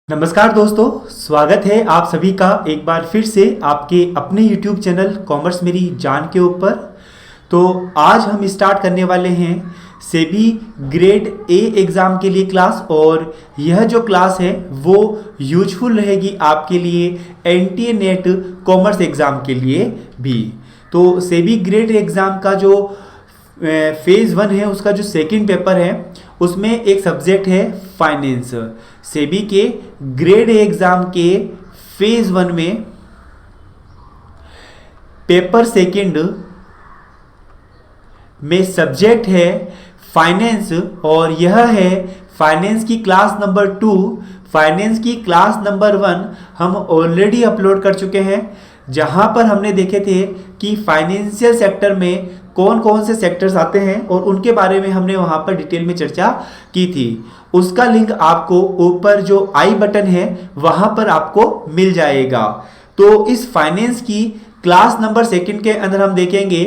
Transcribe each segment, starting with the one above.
नमस्कार दोस्तों, स्वागत है आप सभी का एक बार फिर से आपके अपने YouTube चैनल कॉमर्स मेरी जान के ऊपर। तो आज हम स्टार्ट करने वाले हैं सेबी ग्रेड ए एग्ज़ाम के लिए क्लास, और यह जो क्लास है वो यूजफुल रहेगी आपके लिए एनटीए नेट कॉमर्स एग्ज़ाम के लिए भी। तो सेबी ग्रेड एग्ज़ाम का जो फेज़ 1 है उसका जो सेकंड पेपर है उसमें एक सब्जेक्ट है फाइनेंस। सेबी के ग्रेड ए एग्जाम के फेज 1 में पेपर सेकंड में सब्जेक्ट है फाइनेंस, और यह है फाइनेंस की क्लास नंबर 2। फाइनेंस की क्लास नंबर 1 हम ऑलरेडी अपलोड कर चुके हैं, जहां पर हमने देखे थे कि फाइनेंशियल सेक्टर में कौन कौन से सेक्टर्स आते हैं और उनके बारे में हमने वहां पर डिटेल में चर्चा की थी। उसका लिंक आपको ऊपर जो आई बटन है वहां पर आपको मिल जाएगा। तो इस फाइनेंस की क्लास नंबर सेकंड के अंदर हम देखेंगे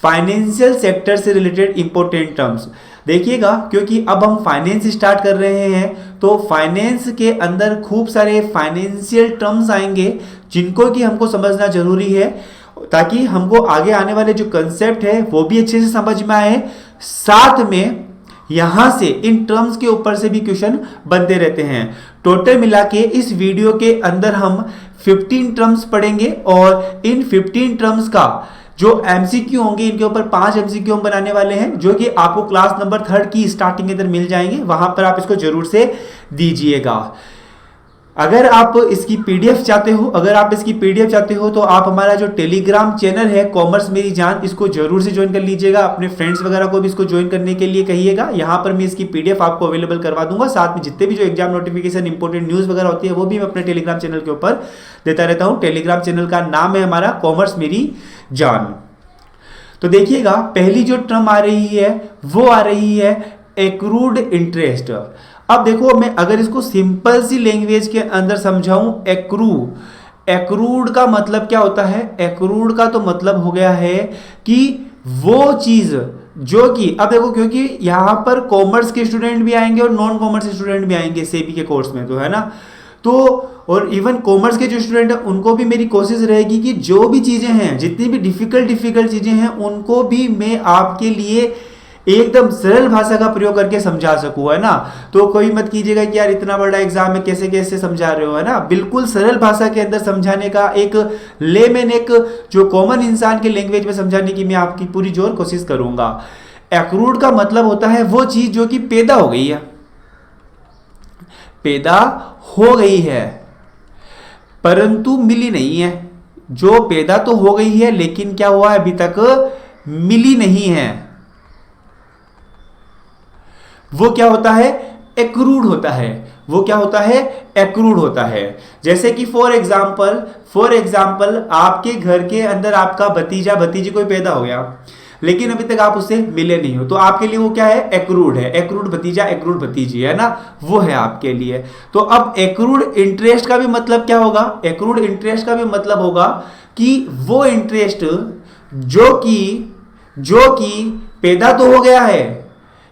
फाइनेंशियल सेक्टर से रिलेटेड इंपॉर्टेंट टर्म्स। देखिएगा, क्योंकि अब हम फाइनेंस स्टार्ट कर रहे हैं तो फाइनेंस के अंदर खूब सारे फाइनेंशियल टर्म्स आएंगे जिनको कि हमको समझना जरूरी है, ताकि हमको आगे आने वाले जो कंसेप्ट है वो भी अच्छे से समझ में आए। साथ में यहां से इन टर्म्स के ऊपर से भी क्वेश्चन बनते रहते हैं। टोटल मिला के इस वीडियो के अंदर हम 15 टर्म्स पढ़ेंगे, और इन 15 टर्म्स का जो एमसीक्यू होंगे इनके ऊपर 5 एमसीक्यू हम बनाने वाले हैं, जो कि आपको क्लास नंबर 3 की स्टार्टिंग के अंदर मिल जाएंगे। वहां पर आप इसको जरूर से दीजिएगा। अगर आप इसकी पीडीएफ चाहते हो तो आप हमारा जो टेलीग्राम चैनल है कॉमर्स मेरी जान, इसको जरूर से ज्वाइन कर लीजिएगा। अपने फ्रेंड्स वगैरह को भी इसको ज्वाइन करने के लिए कहिएगा। यहाँ पर मैं इसकी पीडीएफ आपको अवेलेबल करवा दूंगा। साथ में जितने भी जो एग्जाम नोटिफिकेशन इंपॉर्टेंट न्यूज वगैरह होती है वो भी मैं अपने टेलीग्राम चैनल के ऊपर देता रहता हूँ। टेलीग्राम चैनल का नाम है हमारा कॉमर्स मेरी जान। तो देखिएगा, पहली जो टर्म आ रही है वो आ रही है एक्रूड इंटरेस्ट। अब देखो, मैं अगर इसको सिंपल सी लैंग्वेज के अंदर समझाऊं, एक्रूड का मतलब क्या होता है? एक्रूड का तो मतलब हो गया है कि वो चीज जो कि, अब देखो, क्योंकि यहां पर कॉमर्स के स्टूडेंट भी आएंगे और नॉन कॉमर्स स्टूडेंट भी आएंगे सेबी के कोर्स में, तो है ना। तो और इवन कॉमर्स के जो स्टूडेंट हैं उनको भी मेरी कोशिश रहेगी कि जो भी चीजें हैं, जितनी भी डिफिकल्ट चीजें हैं, उनको भी मैं आपके लिए एकदम सरल भाषा का प्रयोग करके समझा सकूं, है ना। तो कोई मत कीजिएगा कि यार इतना बड़ा एग्जाम है कैसे कैसे समझा रहे हो, है ना। बिल्कुल सरल भाषा के अंदर समझाने का, एक लेमैन, एक जो कॉमन इंसान के लैंग्वेज में समझाने की मैं आपकी पूरी जोर कोशिश करूंगा। एक्रूड का मतलब होता है वो चीज जो कि पैदा हो गई है, परंतु मिली नहीं है। जो पैदा तो हो गई है लेकिन क्या हुआ है, अभी तक मिली नहीं है, वो क्या होता है? एक्रूड होता है। वो क्या होता है? एक्रूड होता है। जैसे कि फॉर एग्जाम्पल आपके घर के अंदर आपका भतीजा भतीजी कोई पैदा हो गया, लेकिन अभी तक आप उससे मिले नहीं हो, तो आपके लिए वो क्या है? एक्रूड है। एक्रूड भतीजा, एक्रूड भतीजी, है ना, वो है आपके लिए। तो अब एक्रूड इंटरेस्ट का भी मतलब क्या होगा? एक्रूड इंटरेस्ट का भी मतलब होगा कि वो इंटरेस्ट जो कि पैदा तो हो गया है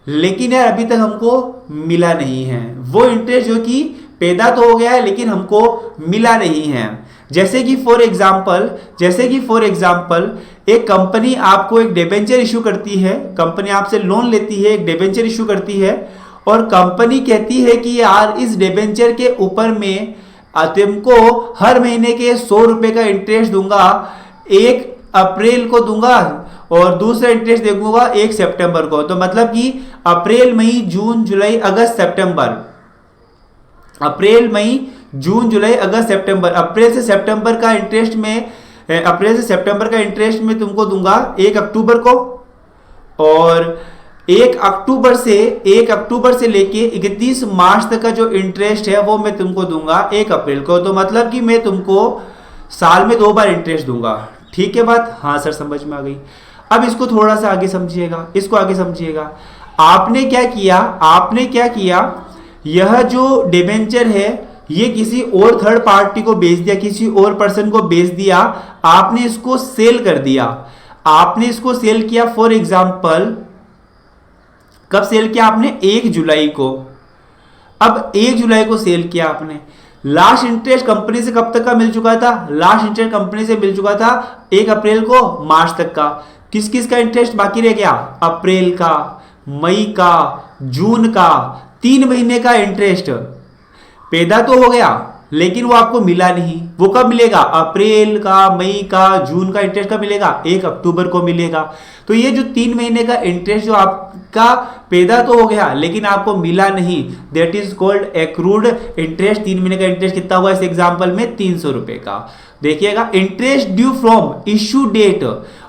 लेकिन यार अभी तक हमको मिला नहीं है। वो इंटरेस्ट जो कि पैदा तो हो गया है लेकिन हमको मिला नहीं है। जैसे कि फॉर एग्जाम्पल एक कंपनी आपको एक डिबेंचर इशू करती है, कंपनी आपसे लोन लेती है, एक डिबेंचर इशू करती है, और कंपनी कहती है कि यार इस डिबेंचर के ऊपर में तुमको हर महीने के 100 रुपए का इंटरेस्ट दूंगा, 1 अप्रैल को दूंगा, और दूसरा इंटरेस्ट देखूंगा 1 सितंबर को। तो मतलब कि अप्रैल, मई, जून, जुलाई, अगस्त, सितंबर, अप्रैल से सितंबर का इंटरेस्ट में तुमको दूंगा 1 अक्टूबर को, और 1 अक्टूबर से लेके 31 मार्च तक का जो इंटरेस्ट है वो मैं तुमको दूंगा 1 अप्रैल को। तो मतलब कि मैं तुमको साल में 2 बार इंटरेस्ट दूंगा। ठीक है बात? हाँ सर, समझ में आ गई। अब इसको थोड़ा सा आगे समझिएगा, आपने क्या किया, यह जो डिबेंचर है ये किसी और थर्ड पार्टी को बेच दिया, किसी और पर्सन को बेच दिया, आपने इसको सेल कर दिया। आपने इसको सेल किया फॉर एग्जाम्पल, कब सेल किया आपने? 1 जुलाई को। अब 1 जुलाई को सेल किया आपने, लास्ट इंटरेस्ट कंपनी से कब तक का मिल चुका था? लास्ट इंटरेस्ट कंपनी से मिल चुका था 1 अप्रैल को मार्च तक का। किस किस का इंटरेस्ट बाकी रह गया? अप्रैल का, मई का, जून का, 3 महीने का इंटरेस्ट पैदा तो हो गया लेकिन वो आपको मिला नहीं। वो कब मिलेगा? अप्रैल का, मई का, जून का इंटरेस्ट कब मिलेगा? 1 अक्टूबर को मिलेगा। तो ये जो 3 महीने का इंटरेस्ट जो आपका पैदा तो हो गया लेकिन आपको मिला नहीं, that is called accrued interest. 3 महीने का इंटरेस्ट कितना हुआ इस एग्जांपल में? 300 रुपए का। देखिएगा, interest due from issue date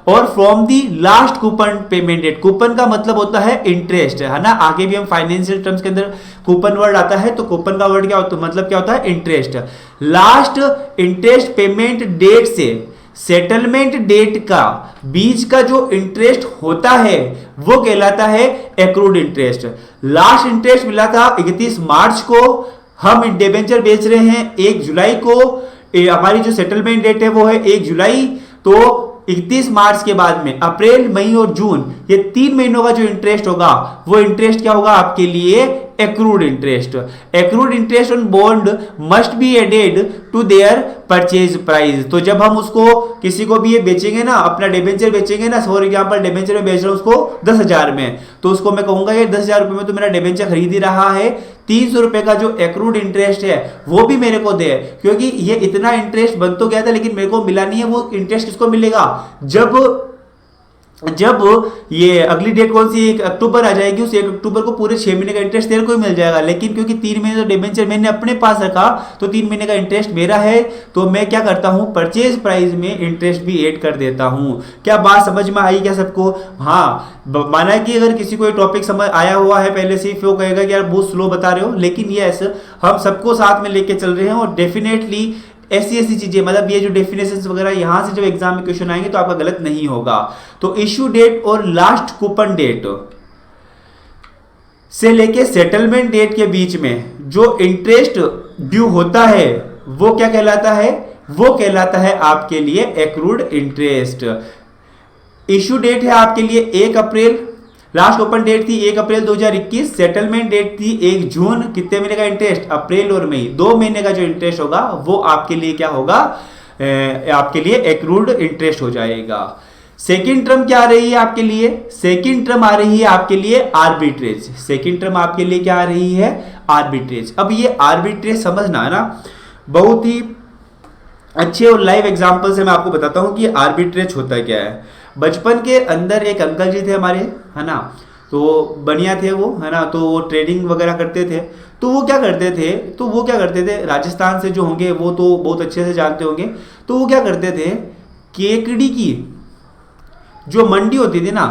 और from the last coupon payment date. Coupon का मतलब होता है इंटरेस्ट, है ना। आगे भी हम फाइनेंशियल टर्म्स के अंदर कूपन वर्ड आता है, तो कूपन का वर्ड क्या होता है, मतलब क्या होता है? Interest. Last interest payment date से सेटलमेंट डेट का बीच का जो इंटरेस्ट होता है वो कहलाता है एक्रूड इंटरेस्ट। लास्ट इंटरेस्ट मिला था 31 मार्च को, हम डिबेंचर बेच रहे हैं 1 जुलाई को, हमारी जो सेटलमेंट डेट है वो है 1 जुलाई। तो 31 मार्च के बाद में अप्रैल, मई और जून, ये 3 महीनों का जो इंटरेस्ट होगा वो इंटरेस्ट क्या होगा आपके लिए? Accrued interest. Accrued interest on bond must be added to their purchase price. तो जब हम उसको किसी को भी ये बेचेंगे ना, अपना डिबेंचर बेचेंगे ना, फॉर एग्जांपल डिबेंचर में बेच रहा हूं उसको 10,000 में, तो उसको मैं कहूंगा ये 10,000 रुपए में तो मेरा डिबेंचर खरीद ही रहा है, 300 रुपए का जो एक्रूड इंटरेस्ट है वो भी मेरे को दे, क्योंकि ये इतना इंटरेस्ट बन तो गया था लेकिन मेरे को मिला नहीं है। वो इंटरेस्ट किसको मिलेगा? जब ये अगली डेट कौन सी 1 अक्टूबर आ जाएगी, उस 1 अक्टूबर को पूरे 6 महीने का इंटरेस्ट तेरे को ही मिल जाएगा। लेकिन क्योंकि 3 महीने तो डिबेंचर मैंने अपने पास रखा तो 3 महीने का इंटरेस्ट मेरा है, तो मैं क्या करता हूं? परचेज प्राइस में इंटरेस्ट भी ऐड कर देता हूं। क्या बात समझ में आई क्या सबको? हाँ, माना कि अगर किसी को टॉपिक समझ आया हुआ है पहले से, फिर वो कहेगा कि यार बहुत स्लो बता रहे हो, लेकिन यस, हम सबको साथ में लेके चल रहे हैं और डेफिनेटली ऐसी चीजें, मतलब ये जो डेफिनेशंस वगैरह यहां से जब एग्जाम में क्वेश्चन आएंगे तो आपका गलत नहीं होगा। तो इश्यू डेट और लास्ट कूपन डेट से लेके सेटलमेंट डेट के बीच में जो इंटरेस्ट ड्यू होता है वो क्या कहलाता है? वो कहलाता है आपके लिए एक्रूड इंटरेस्ट। इश्यू डेट है आपके लिए 1 अप्रैल, लास्ट ओपन डेट थी 1 अप्रैल 2021, सेटलमेंट डेट थी 1 जून। कितने महीने का इंटरेस्ट? अप्रैल और मई, 2 महीने का जो इंटरेस्ट होगा वो आपके लिए क्या होगा? आपके लिए एक्रूड इंटरेस्ट हो जाएगा। सेकेंड टर्म क्या आ रही है आपके लिए? सेकेंड टर्म आ रही है आपके लिए आर्बिट्रेज। सेकेंड टर्म आपके लिए क्या आ रही है? आर्बिट्रेज। अब ये आर्बिट्रेज समझना है ना, बहुत ही अच्छे और लाइव एग्जांपल से मैं आपको बताता हूं कि आर्बिट्रेज होता क्या है। बचपन के अंदर एक अंकल जी थे हमारे, है ना, तो बढ़िया थे वो, है ना, तो वो ट्रेडिंग वगैरह करते थे। तो वो क्या करते थे, राजस्थान से जो होंगे वो तो बहुत अच्छे से जानते होंगे। तो वो क्या करते थे, केकड़ी की जो मंडी होती थी ना,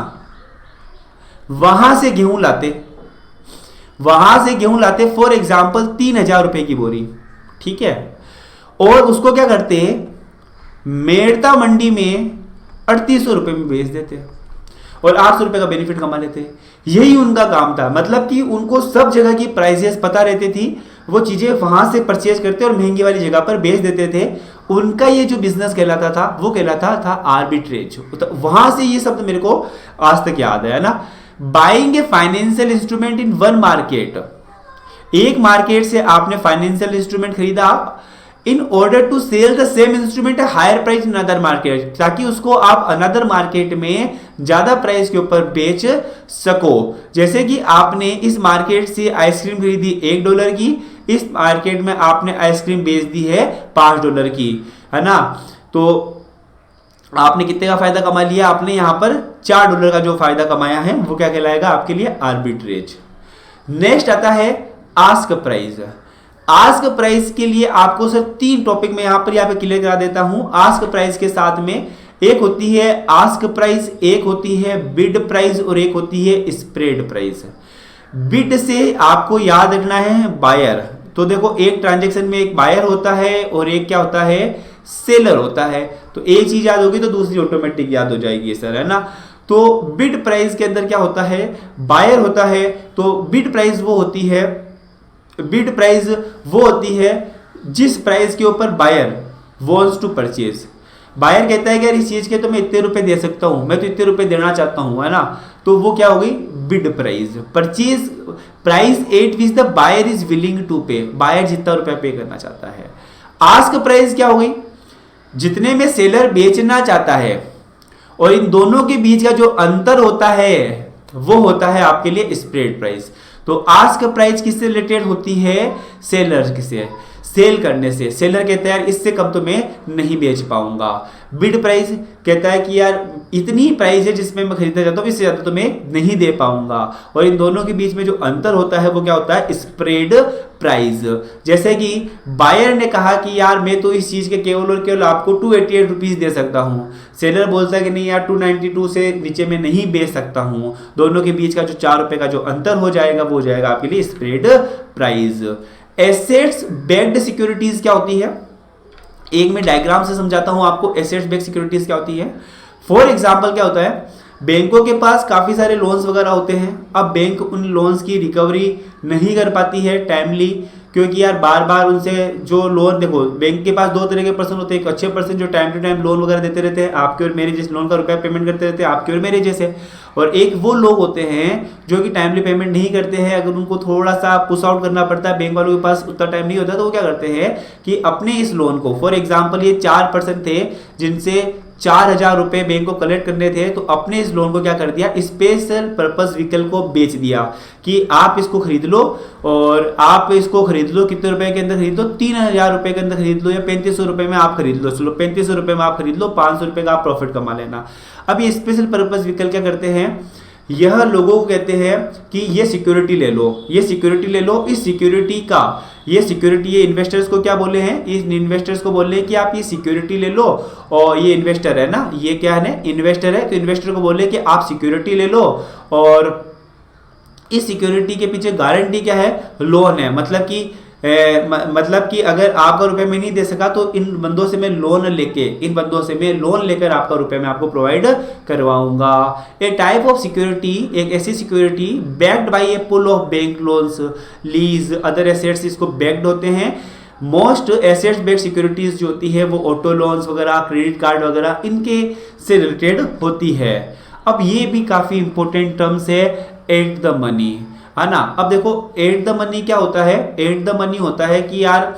वहां से गेहूं लाते फॉर एग्जाम्पल 3,000 रुपए की बोरी, ठीक है, और उसको क्या करते, मेड़ता मंडी में 3800 रुपए में बेच देते और 800 रुपए का बेनिफिट कमा लेते। यही उनका काम था, मतलब कि उनको सब जगह की प्राइसेस पता रहती थी, वो चीजें वहां से परचेज करते और महंगी वाली जगह पर बेच देते थे। उनका ये जो बिजनेस कहलाता था वो कहलाता था आर्बिट्रेज। तो वहां से ये शब्द मेरे को आज तक याद है ना। Buying a financial instrument in one market, एक मार्केट से आपने फाइनेंशियल इंस्ट्रूमेंट खरीदा in order to sell the same instrument higher price in other market, ताकि उसको आप अनदर मार्केट में ज्यादा प्राइस के ऊपर बेच सको। जैसे कि आपने इस मार्केट से आइसक्रीम खरीदी $1 की, इस मार्केट में आपने आइसक्रीम बेच दी है $5 की, है ना। तो आपने कितने का फायदा कमा लिया? आपने यहां पर $4 का जो फायदा कमाया है वो क्या कहलाएगा आपके लिए? आर्बिट्रेज। नेक्स्ट आता है आस्क प्राइस। आस्क प्राइस के लिए आपको सिर्फ 3 टॉपिक में यहां पर क्लियर करा देता हूं। आस्क प्राइस के साथ में एक होती है आस्क प्राइस, एक होती है बिड प्राइस और एक होती है स्प्रेड प्राइस। बिड से आपको याद रखना है बायर। तो देखो, एक ट्रांजैक्शन में एक बायर होता है और एक क्या होता है? सेलर होता है। तो एक चीज याद होगी तो दूसरी ऑटोमेटिक याद हो जाएगी सर, है ना। तो बिड प्राइस के अंदर क्या होता है? बायर होता है। तो बिड प्राइस वो होती है जिस प्राइस के ऊपर buyer wants to purchase. Buyer कहता है कि यार इस चीज के तो मैं इतने रुपए दे सकता हूं, मैं तो इतने रुपए देना चाहता हूं, है ना, तो वो क्या हो गई bid price. Purchase price at which the buyer is willing to pay, buyer जितना रुपया पे करना चाहता है। आस्क प्राइस क्या हो गई, जितने में सेलर बेचना चाहता है और इन दोनों के बीच का जो अंतर होता है वो होता है आपके लिए स्प्रेड प्राइस। तो आस्क प्राइस किससे रिलेटेड होती है, सेलर से, सेल करने से। सेलर कहता है यार इससे कम तो मैं नहीं बेच पाऊंगा। बिड प्राइस कहता है कि यार इतनी प्राइस है जिसमें मैं खरीदना चाहता हूं, इससे ज्यादा तो मैं नहीं दे पाऊंगा। और इन दोनों के बीच में जो अंतर होता है वो क्या होता है, स्प्रेड प्राइस। जैसे कि बायर ने कहा कि यार मैं तो इस चीज के केवल और केवल आपको 288 रुपीज दे सकता हूं, सेलर बोलता है कि नहीं यार 292 से नीचे मैं नहीं बेच सकता हूं। दोनों के बीच का जो 4 रुपए का जो अंतर हो जाएगा वो हो जाएगा आपके लिए spread price. Assets baked securities क्या होती है, एक मैं डायग्राम से समझाता हूं आपको एसेट्स बेक्ड सिक्योरिटीज क्या होती है। फॉर एग्जांपल क्या होता है, बैंकों के पास काफी सारे लोन्स वगैरह होते हैं। अब बैंक उन लोन्स की रिकवरी नहीं कर पाती है टाइमली, क्योंकि यार बार बार उनसे जो लोन, देखो बैंक के पास दो तरह के पर्सन होते हैं, एक अच्छे पर्सन जो टाइम टू टाइम लोन वगैरह देते रहते हैं, आपके और मेरे जैसे लोन का रुपया पेमेंट करते रहते हैं आपके और मेरे जैसे, और एक वो लोग होते हैं जो कि टाइमली पेमेंट नहीं करते हैं। अगर उनको थोड़ा सा पुश आउट करना पड़ता है, बैंक वालों के पास उतना टाइम नहीं होता, तो वो क्या करते हैं कि अपने इस लोन को, फॉर एग्जाम्पल ये 4 पर्सन थे जिनसे 4,000 रुपए बैंक को कलेक्ट करने थे, तो अपने इस लोन को क्या कर दिया, स्पेशल पर्पस व्हीकल को बेच दिया कि आप इसको खरीद लो, और आप इसको खरीद लो कितने रुपए के अंदर खरीद लो, 3,000 रुपए के अंदर खरीद लो, या 3500 रुपए में आप खरीद लो, चलो 3500 रुपए में आप खरीद लो, 500 रुपए का आप प्रॉफिट कमा लेना। अब ये स्पेशल पर्पस व्हीकल क्या करते हैं, यह लोगों को कहते हैं कि ये सिक्योरिटी ले लो, ये सिक्योरिटी ले लो, इस सिक्योरिटी का, ये सिक्योरिटी, ये इन्वेस्टर्स को क्या बोले हैं, इस इन्वेस्टर्स को बोले हैं कि आप ये सिक्योरिटी ले लो, और ये इन्वेस्टर है ना, ये क्या है, इन्वेस्टर है, तो इन्वेस्टर को बोले कि आप सिक्योरिटी ले लो, और इस सिक्योरिटी के पीछे गारंटी क्या है, लोन है। मतलब कि अगर आपका रुपए में नहीं दे सका तो इन बंदों से मैं लोन लेकर आपका रुपए मैं आपको प्रोवाइड करवाऊंगा। ए टाइप ऑफ सिक्योरिटी, एक ऐसी security backed by A pool of bank loans, lease, other assets, इसको बैक्ड होते हैं। मोस्ट एसेट्स बेस्ड सिक्योरिटीज जो होती है वो ऑटो लोन्स वगैरह, क्रेडिट कार्ड वगैरह, इनके से रिलेटेड होती है। अब ये भी काफी इंपॉर्टेंट टर्म्स है, एट द मनी, है ना। अब देखो एट द मनी क्या होता है, एट द मनी होता है कि यार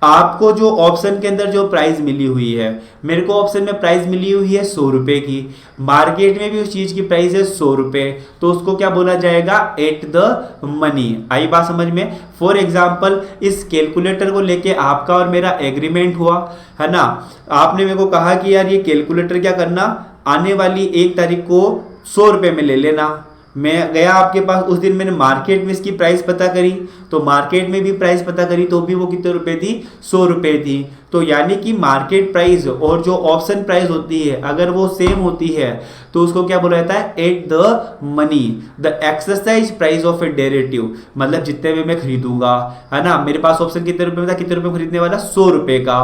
आपको जो ऑप्शन के अंदर जो प्राइस मिली हुई है, मेरे को ऑप्शन में प्राइस मिली हुई है 100 रुपए की, मार्केट में भी उस चीज की प्राइस है 100 रुपए, तो उसको क्या बोला जाएगा, एट द मनी। आई बात समझ में। फॉर एग्जाम्पल इस कैलकुलेटर को लेके आपका और मेरा एग्रीमेंट हुआ, है ना, आपने मेरे को कहा कि यार ये कैलकुलेटर क्या करना, आने वाली 1 तारीख को 100 रुपए में ले लेना। मैं गया आपके पास, उस दिन मैंने मार्केट में इसकी प्राइस पता करी, तो मार्केट में भी प्राइस पता करी तो भी वो कितने रुपए थी, 100 रुपए थी। तो यानी कि मार्केट प्राइस और जो ऑप्शन प्राइस होती है अगर वो सेम होती है तो उसको क्या बोला जाता है, at the money, the exercise price of A derivative, मतलब जितने में मैं खरीदूंगा, है ना, मेरे पास ऑप्शन कितने रुपए में था, कितने रुपए में खरीदने वाला, 100 रुपए का,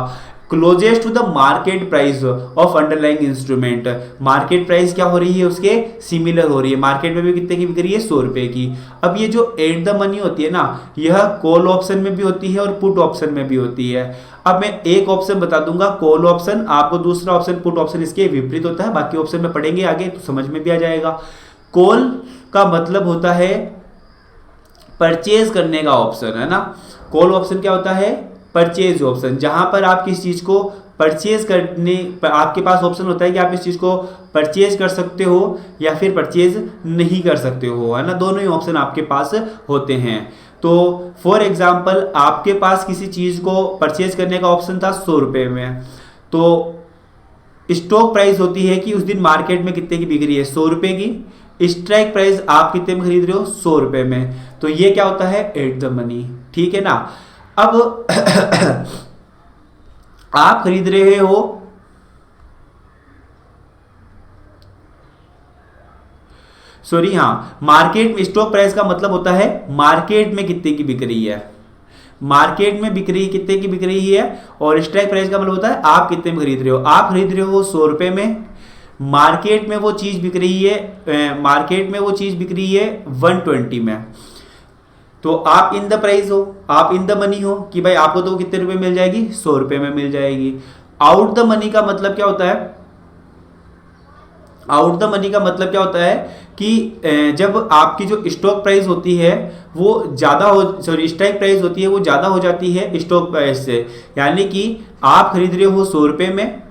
closest to the market price of underlying instrument. Market price क्या हो रही है, उसके सिमिलर हो रही है, मार्केट में भी कितने की बिक रही है, 100 रुपए की। अब ये जो एट द मनी होती है ना, यह कॉल ऑप्शन में भी होती है और पुट ऑप्शन में भी होती है। अब मैं एक ऑप्शन बता दूंगा कॉल ऑप्शन, आपको दूसरा ऑप्शन पुट ऑप्शन इसके विपरीत होता है, बाकी ऑप्शन में पढ़ेंगे आगे तो समझ में भी आ जाएगा। कॉल का मतलब होता है परचेज करने का ऑप्शन, है ना। कॉल ऑप्शन क्या होता है, परचेज ऑप्शन, जहां पर आप किस चीज को परचेज करने, आपके पास ऑप्शन होता है कि आप इस चीज को परचेज कर सकते हो या फिर परचेज नहीं कर सकते हो, है ना, दोनों ही ऑप्शन आपके पास होते हैं। तो फॉर एग्जांपल आपके पास किसी चीज को परचेज करने का ऑप्शन था 100 रुपए में, तो स्टॉक प्राइस होती है कि उस दिन मार्केट में कितने की बिक रही है, 100 रुपए की, स्ट्राइक प्राइस आप कितने में खरीद रहे हो, 100 रुपए में, तो ये क्या होता है, एट द मनी, ठीक है ना। अब आप खरीद रहे हो, सॉरी हाँ, मार्केट में स्टॉक प्राइस का मतलब होता है मार्केट में कितने की बिक रही है, मार्केट में बिक रही कितने की बिक रही है, और स्ट्राइक प्राइस का मतलब होता है आप कितने में खरीद रहे हो। आप खरीद रहे हो 100 रुपए में, मार्केट में वो चीज बिक रही है, मार्केट में वो चीज बिक रही है 120 में, तो आप इन द प्राइस हो, आप इन द मनी हो कि भाई आपको तो कितने रुपए मिल जाएगी, 100 रुपए में मिल जाएगी। आउट द मनी का मतलब क्या होता है? आउट द मनी का मतलब क्या होता है कि जब आपकी जो स्टॉक प्राइस होती है वो ज़्यादा हो, सॉरी स्ट्राइक प्राइस होती है वो ज़्यादा हो जाती है स्टॉक प्राइस से, यानी कि आप खरीद रहे हो 100 रुपये में,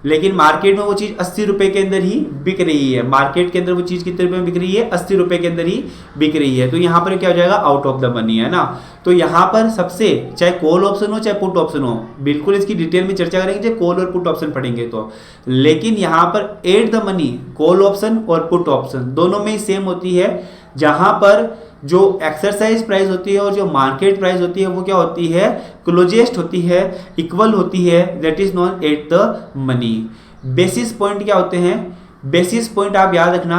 लेकिन मार्केट में वो चीज़ 80 रुपये के अंदर ही बिक रही है। मार्केट के अंदर वो चीज़ कितने रुपये में बिक रही है? 80 रुपये के अंदर ही बिक रही है। तो यहाँ पर क्या हो जाएगा? आउट ऑफ द मनी, है ना। तो यहाँ पर सबसे, चाहे कॉल ऑप्शन हो चाहे पुट ऑप्शन हो, बिल्कुल इसकी डिटेल में चर्चा करेंगे चाहे कॉल और पुट ऑप्शन पढ़ेंगे तो, लेकिन यहाँ पर at the money call option और पुट ऑप्शन दोनों में ही सेम होती है। जहाँ पर जो एक्सरसाइज प्राइस होती है और जो मार्केट प्राइस होती है वो क्या होती है? क्लोजेस्ट होती है, इक्वल होती है, that is non at the money. Basis point क्या होते हैं? बेसिस पॉइंट आप याद रखना,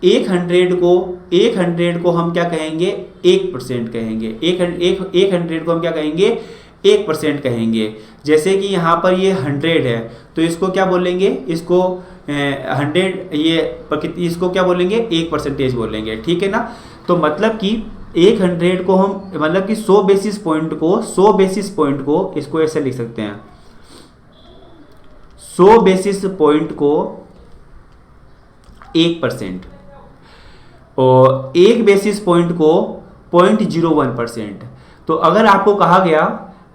100 को हम क्या कहेंगे? 1% कहेंगे। 100 को हम क्या कहेंगे? 1% कहेंगे। जैसे कि यहाँ पर ये 100 है तो इसको क्या बोलेंगे? इसको 100 इसको क्या बोलेंगे? 1% बोलेंगे, ठीक है ना। तो मतलब कि 100 को हम, मतलब कि 100 बेसिस पॉइंट को इसको ऐसे लिख सकते हैं, 100 बेसिस पॉइंट को 1%, और 1 बेसिस पॉइंट को 0.01%। तो अगर आपको कहा गया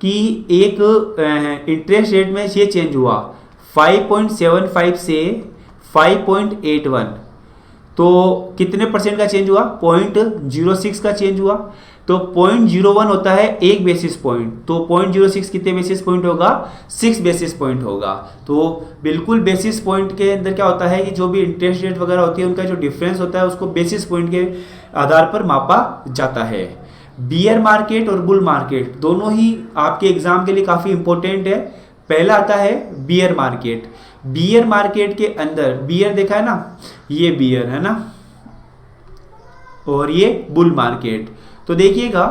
कि एक इंटरेस्ट रेट में ये चेंज हुआ 5.75 से 5.81, तो कितने परसेंट का चेंज हुआ? 0.06 का चेंज हुआ। तो 0.01 होता है 1 बेसिस पॉइंट, तो 0.06 कितने बेसिस पॉइंट होगा? 6 बेसिस पॉइंट होगा। तो बिल्कुल बेसिस पॉइंट के अंदर क्या होता है कि जो भी इंटरेस्ट रेट वगैरह होती है उनका जो डिफरेंस होता है उसको बेसिस पॉइंट के आधार पर मापा जाता है। बियर मार्केट और बुल मार्केट दोनों ही आपके एग्जाम के लिए काफ़ी इंपॉर्टेंट है। पहला आता है बियर मार्केट। बियर मार्केट के अंदर, बियर देखा है ना, ये बियर है ना, और ये बुल मार्केट। तो देखिएगा,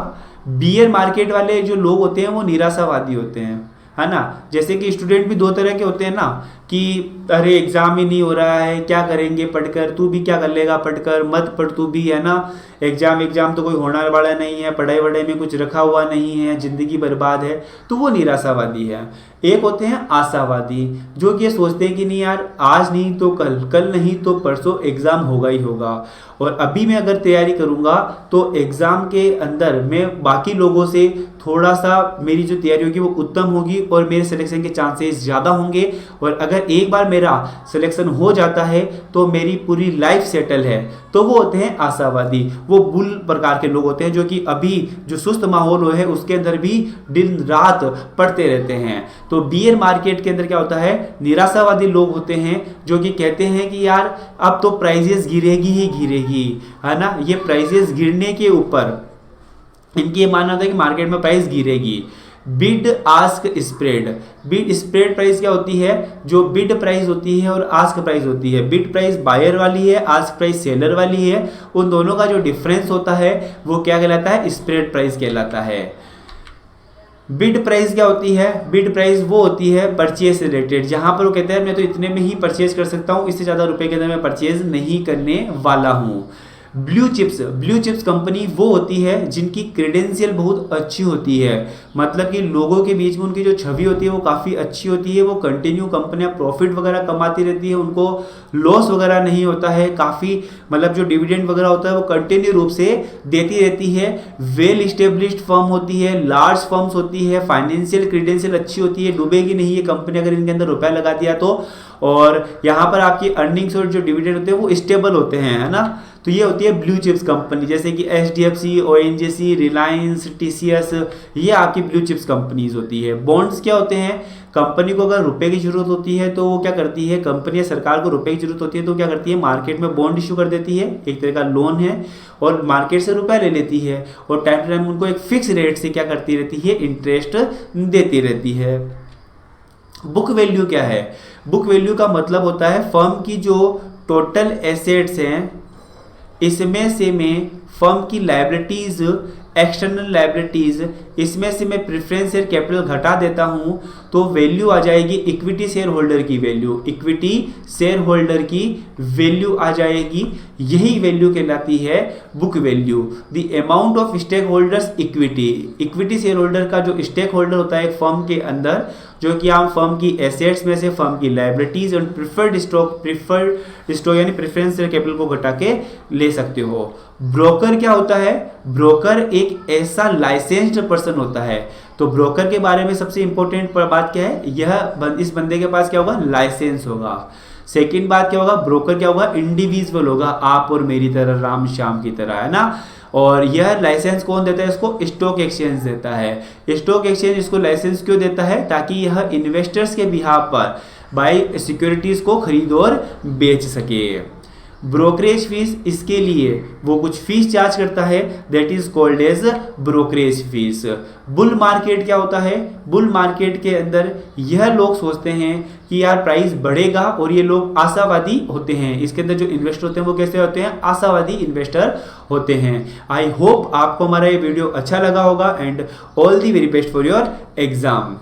बियर मार्केट वाले जो लोग होते हैं वो निराशावादी होते हैं, है ना। जैसे कि स्टूडेंट भी दो तरह के होते हैं ना, कि अरे एग्जाम ही नहीं हो रहा है, क्या करेंगे पढ़कर, तू भी क्या कर लेगा पढ़कर, मत पढ़ तू भी, है ना। एग्जाम तो कोई होने वाला नहीं है, पढ़ाई वढ़ाई में कुछ रखा हुआ नहीं है, जिंदगी बर्बाद है, तो वो निराशावादी है। एक होते हैं आशावादी, जो कि ये सोचते हैं कि नहीं यार, आज नहीं तो कल, कल नहीं तो परसों एग्जाम होगा ही होगा, और अभी मैं अगर तैयारी करूंगा तो एग्जाम के अंदर मैं बाकी लोगों से थोड़ा सा, मेरी जो तैयारी होगी वो उत्तम होगी और मेरे सिलेक्शन के चांसेस ज़्यादा होंगे, और अगर एक बार मेरा सिलेक्शन हो जाता है तो मेरी पूरी लाइफ सेटल है। तो वो होते हैं आशावादी। वो बुल प्रकार के लोग होते हैं जो कि अभी जो सुस्त माहौल है उसके अंदर भी दिन रात पढ़ते रहते हैं। तो बियर मार्केट के अंदर क्या होता है? निराशावादी लोग होते हैं जो कि कहते हैं कि यार अब तो प्राइजेस गिरेगी ही गिरेगी, है ना। ये प्राइजेस गिरने के ऊपर इनकी ये मानना था कि मार्केट में प्राइस गिरेगी। Bid ask spread, bid spread price क्या होती है? जो बिड प्राइस होती है और आस्क प्राइस होती है, बिड प्राइस बायर वाली है, आस्क प्राइस सेलर वाली है, उन दोनों का जो डिफरेंस होता है वो क्या कहलाता है? स्प्रेड प्राइस कहलाता है। बिड प्राइस क्या होती है? बिड प्राइस वो होती है परचेज रिलेटेड, जहां पर वो कहते हैं मैं तो इतने में ही परचेज कर सकता हूं, इससे ज़्यादा रुपए के अंदर मैं परचेज नहीं करने वाला हूं। ब्लू चिप्स कंपनी वो होती है जिनकी क्रेडेंशियल बहुत अच्छी होती है, मतलब कि लोगों के बीच में उनकी जो छवि होती है वो काफ़ी अच्छी होती है, वो कंटिन्यू कंपनियां प्रॉफिट वगैरह कमाती रहती है, उनको लॉस वगैरह नहीं होता है, काफ़ी मतलब जो डिविडेंड वगैरह होता है वो कंटिन्यू रूप से देती रहती है। वेल इस्टेब्लिश्ड फर्म होती है, लार्ज फर्म्स होती है, फाइनेंशियल क्रेडेंशियल अच्छी होती है, डूबेगी नहीं ये कंपनी अगर इनके अंदर रुपया लगा दिया तो। और यहाँ पर आपकी अर्निंग्स और जो डिविडेंड होते हैं वो स्टेबल होते हैं, है ना। तो ये होती है ब्लू चिप्स कंपनी, जैसे कि HDFC, ONGC, रिलायंस, TCS, ये आपकी ब्लू चिप्स कंपनीज होती है। बॉन्ड्स क्या होते हैं? कंपनी को अगर रुपए की जरूरत होती है तो वो क्या करती है, कंपनी या सरकार को रुपए की जरूरत होती है तो क्या करती है, मार्केट में बॉन्ड इशू कर देती है, एक तरह का लोन है, और मार्केट से रुपया ले लेती है, और टाइम टू टाइम उनको एक फिक्स रेट से क्या करती रहती है, इंटरेस्ट देती रहती है। बुक वैल्यू क्या है? बुक वैल्यू का मतलब होता है फर्म की जो टोटल एसेट्स हैं इसमें से मैं फर्म की लायबिलिटीज, एक्सटर्नल लायबिलिटीज, इसमें से मैं प्रेफरेंस शेयर कैपिटल घटा देता हूं तो वैल्यू आ जाएगी इक्विटी शेयर होल्डर की वैल्यू, इक्विटी शेयर होल्डर की वैल्यू आ जाएगी, यही वैल्यू कहलाती है book value. The amount of stake holders equity, equity share holder का जो स्टेक होल्डर होता है एक फर्म के अंदर जो कि आप फर्म की एसेट्स में से फर्म की लायबिलिटीज और प्रिफर्ड स्टॉक यानी प्रेफरेंस कैपिटल को घटा के ले सकते हो। ब्रोकर क्या होता है? ब्रोकर एक ऐसा लाइसेंस्ड पर्सन होता है। तो ब्रोकर के बारे में सबसे इंपॉर्टेंट बात क्या है? इस बंदे के पास क्या होगा? लाइसेंस होगा। सेकंड बात क्या होगा? ब्रोकर क्या होगा? इंडिविजुअल होगा, आप और मेरी तरह, राम श्याम की तरह, है ना। और यह लाइसेंस कौन देता है? इसको स्टॉक एक्सचेंज देता है। स्टॉक एक्सचेंज इसको लाइसेंस क्यों देता है? ताकि यह इन्वेस्टर्स के बिहाफ पर बाय सिक्योरिटीज को खरीद और बेच सके। ब्रोकरेज फीस, इसके लिए वो कुछ फीस चार्ज करता है, that is called as brokerage fees. Bull market क्या होता है? बुल मार्केट के अंदर यह लोग सोचते हैं कि यार प्राइस बढ़ेगा, और ये लोग आशावादी होते हैं। इसके अंदर जो इन्वेस्टर होते हैं वो कैसे होते हैं? आशावादी इन्वेस्टर होते हैं। आई होप आपको हमारा ये वीडियो अच्छा लगा होगा, and all the very best for your exam.